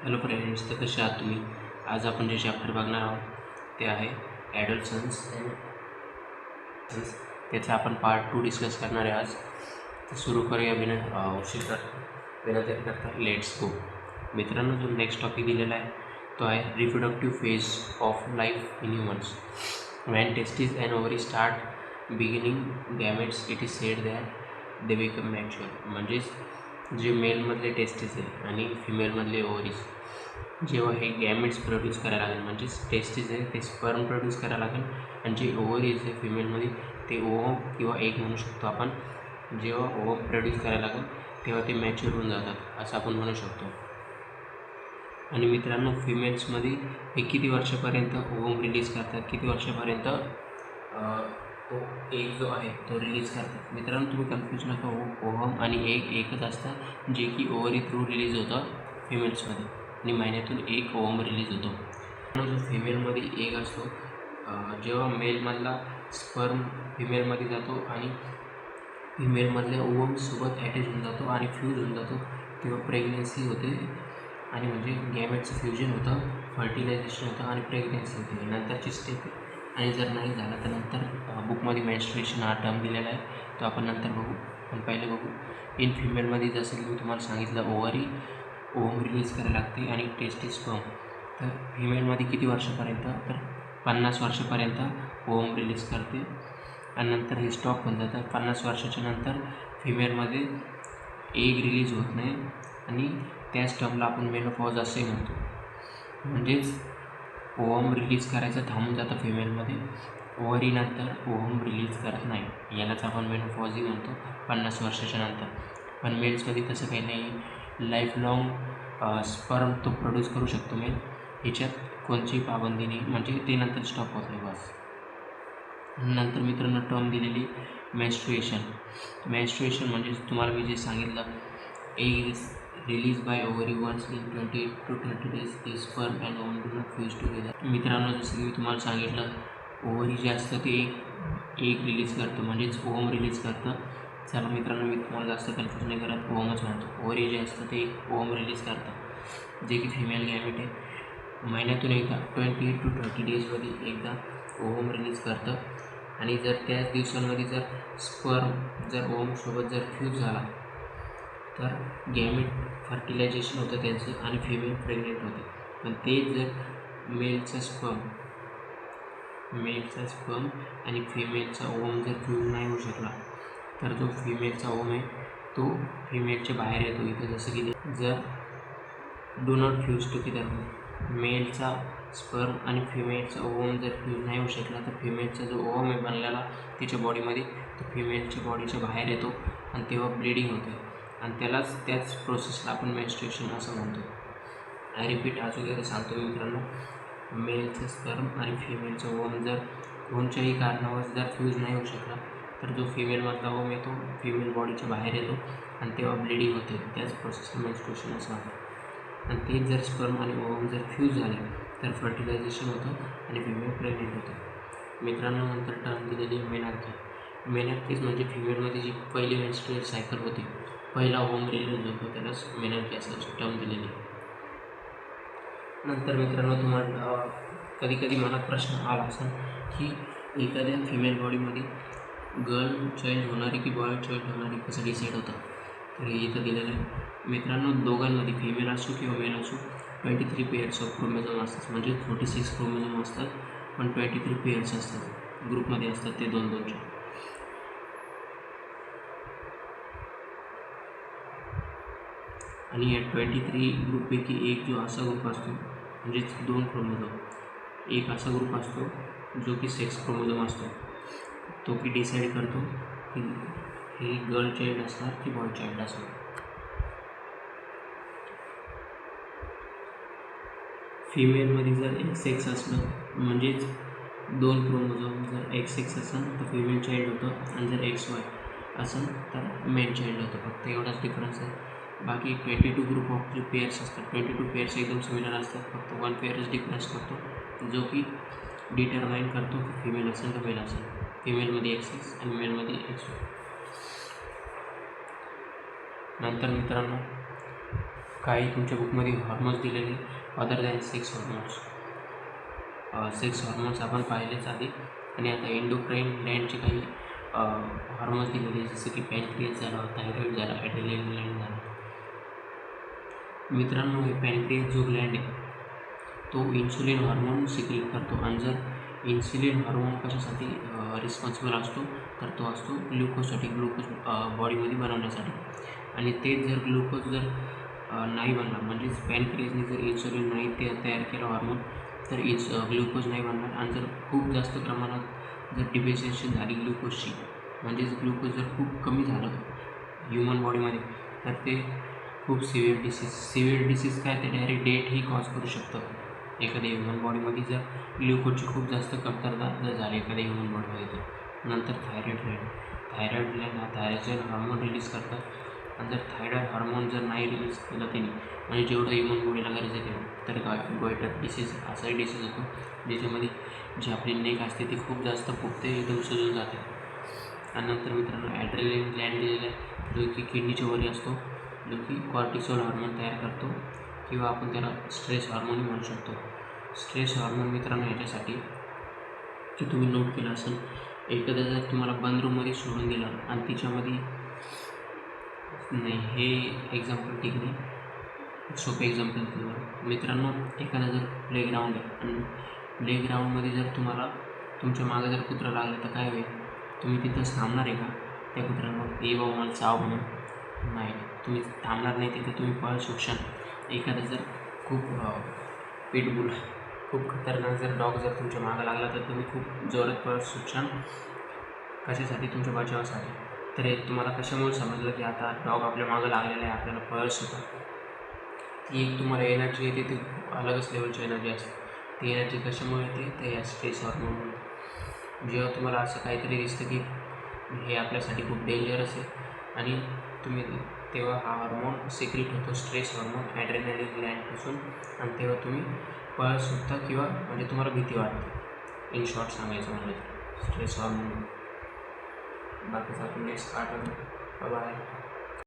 Hello friends, तर कसे आहात तुम्ही? आज आपण जे चॅप्टर बघणार आहोत ते आहे ॲडल्सन्स अँड त्याचा आपण पार्ट 2 डिस्कस करणार आहे आज. तर सुरू करूया बिना करता लेट्स गो. मित्रांनो, जो नेक्स्ट टॉपिक दिलेला आहे तो आहे reproductive phase of life in humans. Van testis and ovary start beginning gametes, it is sed that they become mature. म्हणजेच जे मेलमधले टेस्टिस आहे आणि फिमेलमधले ओव्हरीज जेव्हा हे गॅमेट्स प्रोड्यूस करायला लागेल, म्हणजेच टेस्टिस आहे ते स्पर्म प्रोड्यूस करायला लागेल आणि जे ओव्हरीज आहे फिमेलमध्ये ते ओव्हम किंवा एग म्हणू शकतो आपण. जेव्हा ओव्हम प्रोड्यूस करायला लागेल तेव्हा ते मॅच्युअर होऊन जातात असं आपण म्हणू शकतो. आणि मित्रांनो, फिमेल्समध्ये हे किती वर्षापर्यंत ओव्हम रिलीज करतात, किती वर्षापर्यंत तो एग जो आहे तो रिलीज करतात. मित्रांनो, तुम्ही कन्फ्यूज नका हो, ओव्हम आणि एग एकच असतात जे की ओव्हरी थ्रू रिलीज होतं फिमेल्समध्ये आणि महिन्यातून एक ओव्हम रिलीज होतो. जो फिमेलमध्ये एग असतो, जेव्हा मेलमधला स्पर्म फिमेलमध्ये जातो आणि फिमेलमधल्या ओव्हमसोबत अटॅच होऊन जातो आणि फ्यूज होऊन जातो, तेव्हा प्रेग्नेन्सी होते आणि म्हणजे गॅमेटचं फ्युजन होतं, फर्टिलायझेशन होतं आणि प्रेग्नेन्सी होते नंतरची स्टेप. आणि जर नाही झालं तर नंतर बुकमध्ये मेन्स्ट्रुएशन हा टर्म दिलेला आहे, तो आपण नंतर बघू. पण पहिले बघू इन फिमेलमध्ये. जसं की मी तुम्हाला सांगितलं, ओव्हम रिलीज करायला लागते आणि टेस्टिस स्पर्म. तर फिमेलमध्ये किती वर्षापर्यंत, तर 50 वर्षापर्यंत ओव्हम रिलीज करते आणि नंतर हे स्टॉप होऊन जातं. 50 वर्षाच्या नंतर फिमेलमध्ये एग रिलीज होत नाही आणि त्याच टर्मला आपण मेनोपॉज असे म्हणतो. म्हणजेच ओव्हम रिलीज करायचं थांबून जातं फिमेलमध्ये, ओव्हरीनंतर ओव्हम रिलीज करत नाही, यालाच आपण मेनोपॉजही म्हणतो 50 वर्षाच्या नंतर. पण मेल्समध्ये तसं काही नाही, लाईफ लाँग स्पर्म तो प्रोड्यूस करू शकतो मेल, ह्याच्यात कोणतीही पाबंदी नाही, म्हणजे ते नंतर स्टॉप होत नाही बस. नंतर मित्रांनो टर्म दिलेली मेन्स्ट्रुएशन म्हणजे तुम्हाला मी जे सांगितलं, egg release by ovary once in 20 to 30 days. The sperm and ovum do not fuse together. मित्रांनो, जसं मी तुम्हाला सांगितलं, ओव्हरी जे असतं ते एग रिलीज करतं, म्हणजेच ओव्हम रिलीज करतं. चला मित्रांनो, मी तुम्हाला जास्त कन्फ्यूज नाही करत, ओव्हमच म्हणतो. ओव्हरी जे असतं ते ओव्हम रिलीज करतं, जे की फिमेल गॅमेट आहे. महिन्यातून एकदा 20 to 30 daysमध्ये एकदा ओव्हम रिलीज करतं आणि जर त्याच दिवसांमध्ये जर स्पर्म जर ओव्हमसोबत जर फ्यूज झाला तर गॅमेट फर्टिलायझेशन होतं त्यांचं आणि फिमेल प्रेग्नेंट होते. पण ते जर मेलचा स्पर्म आणि फिमेलचा ओव्हम जर फ्यूज नाही होऊ शकला तर जो फिमेलचा ओव्हम आहे तो फिमेलच्या बाहेर येतो. इथं जसं की जर डू नॉट फ्यूज टुगेदर, मेलचा स्पर्म आणि फिमेलचा ओव्हम जर फ्यूज नाही होऊ शकला तर फिमेलचा जो ओव्हम आहे बनलेला तिच्या बॉडीमध्ये तो फिमेलच्या बॉडीच्या बाहेर येतो आणि तेव्हा ब्लिडिंग होते आणि त्याच प्रोसेसला आपण मेन्स्ट्रुएशन असं म्हणतो. आय रिपीट अजून सांगतो मित्रांनो, मेलचा स्पर्म आणि फिमेलचा ओव्हम जर कोणत्याही कारणावर जर फ्यूज नाही होऊ शकला तर जो फिमेलमधला ओव्हम येतो फिमेल बॉडीच्या बाहेर येतो आणि तेव्हा ब्लिडिंग होते, त्याच प्रोसेसला मेन्स्ट्रुएशन असं म्हणतात. आणि तेच जर स्पर्म आणि ओव्हम जर फ्यूज झाले तर फर्टिलायझेशन होतं आणि फिमेल प्रेग्नेंट होतं. मित्रांनो, नंतर टर्म दिलेली मेनॉर्कीज म्हणजे फिमेलमध्ये जी पहिली मेन्स्ट्रुअल सायकल होती, पहिला ओव्हम रिलीज होतो, त्यालाच मेनॉर्की असं टर्म दिलेली. नंतर मित्रांनो, तुम्हाला कधी मनात प्रश्न आला असेल की एखाद्या फिमेल बॉडीमध्ये गर्ल चाइल्ड होणारी की बॉय चाइल्ड होणारी कसं डिसाईड होतं, तर हे इथं दिलेलं आहे. मित्रांनो, दोघांमध्ये फिमेल असो किंवा मेल असो 23 पेअर्स ऑफ क्रोमोझोम असतात, म्हणजे 46 क्रोमोझोम असतात, पण 23 पेअर्स असतात, ग्रुपमध्ये असतात ते 2-2चे. आणि या 23 ग्रुपपैकी एक जो असा ग्रुप असतो, म्हणजेच 2 क्रोमोझोम, एक असा ग्रुप असतो जो की सेक्स क्रोमोझोम असतो, तो की डिसाईड करतो की हे गर्ल चाइल्ड असणार की बॉय चाइल्ड असणार. फिमेलमध्ये जर XX असलं, म्हणजेच 2 क्रोमोझोम जर XX असेल तर फिमेल चाइल्ड होतं आणि जर XY असेल तर मेल चाइल्ड होतं. फक्त एवढाच डिफरन्स आहे. बाकी 22 ग्रुप ऑफ जे पेअर्स असतात, 22 पेअर्स एकदम सिमिलर असतात, फक्त 1 पेअरच डिफरन्स करतो, जो की डिटरमाइन करतो की फिमेल असेल तर मेल असेल. फिमेलमध्ये XX आणि मेलमध्ये XY. नंतर मित्रांनो, काही तुमच्या बुकमध्ये हॉर्मोन्स दिलेले अदर दॅन सेक्स हॉर्मोन्स आपण पाहिलेच आधी. आणि आता एंडोक्राईन ग्लँडचे काही हॉर्मोन्स दिलेले जसं की पॅनक्रियास झाला, थायरॉईड झाला, ॲड्रेनलिन ग्लँड झाला. मित्रांनो, हे पॅनक्रियास जो ग्लँड आहे तो इन्सुलिन हॉर्मोन सिक्रेट करतो. आणि जर इन्सुलिन हॉर्मोन कशासाठी रिस्पॉन्सिबल असतो तर तो असतो ग्लुकोजसाठी, ग्लुकोज बॉडीमध्ये बनवण्यासाठी. आणि तेच जर ग्लुकोज जर नाही बनला म्हणजेच पॅनक्रियासने जर इन्सुलिन नाही ते तयार केलं हॉर्मोन तर ग्लुकोज नाही बनणार. आणि जर खूप जास्त प्रमाणात जर डिफिशियन्सी झाली ग्लुकोजची म्हणजेच ग्लुकोज जर खूप कमी झालं ह्युमन बॉडीमध्ये तर ते खूप सिव्हिअर डिसीज काय ते डायरेक्ट डेथही कॉज करू शकतं. एखाद्या ह्युमन बॉडीमध्ये जर ग्लुकोजची खूप जास्त कमतरता जर झाली एखाद्या ह्युमन बॉडीमध्ये तर. नंतर थायरॉईड ग्लँड हा थायरॉइड हार्मोन रिलीज करतात. आणि जर थायरॉईड हार्मोन जर नाही रिलीज केलं त्यांनी म्हणजे जेवढं ह्युमन बॉडीला गरज आहे तर गोइटर डिसीज असाही डिसीज होतो ज्याच्यामध्ये जी आपली नेक असते ती खूप जास्त फुगते, एकदम सुजून जाते. आणि नंतर मित्रांनो ॲड्रेनलिन ग्लँड दिलेला आहे जो की किडनीच्या वरी असतो, जो की कॉर्टिसोल हार्मोन तयार करतो किंवा आपण त्याला स्ट्रेस हार्मोन म्हणू शकतो. स्ट्रेस हार्मोन मित्रांनो याच्यासाठी की तुम्ही नोट केलं असेल, एखादा जर तुम्हाला बंद रूममध्ये सोडून दिलं आणि तिच्यामध्ये नाही, हे एक्झाम्पल ठीक नाही, सोपे एक्झाम्पल तुम्हाला. मित्रांनो, एखादा जर प्लेग्राऊंड आहे आणि प्लेग्राऊंडमध्ये जर तुम्हाला तुमच्या मागे जर कुत्रा लागलं तर काय होईल? तुम्ही तिथंच थांबणार आहे का त्या कुत्र्यांवर ये बाबा मला चाव म्हणून? नाही, तुम्ही थांबणार नाही, तिथे तुम्ही पळ सुटशाल. एखादा जर खूप पिटबुल खूप खतरनाक जर डॉग जर तुमच्या मागं लागला तर तुम्ही खूप जोरात पळ सुटशाल. कशासाठी? तुमच्या बचावासाठी. तर हे तुम्हाला कशामुळे समजलं की आता डॉग आपल्या मागं लागलेला आहे, आपल्याला पळ सुटतं? ती एक तुम्हाला एनर्जी येते, ती अलगच लेवलची एनर्जी असते. ती एनर्जी कशामुळे येते? तर या स्ट्रेस हार्मोन. जेव्हा तुम्हाला असं काहीतरी दिसतं की हे आपल्यासाठी खूप डेंजरस आहे आणि तुम्ही तेव्हा हा हार्मोन सिक्रेट होतो, स्ट्रेस हार्मोन ॲड्रेनलिन ग्लँडपासून. आणि तेव्हा तुम्ही पळ सुटता किंवा म्हणजे तुम्हाला भीती वाटते. इन शॉर्ट सांगायचं म्हणजे स्ट्रेस हार्मोन. बाकीचं आपण नेक्स्ट पार्टमध्ये. बाय.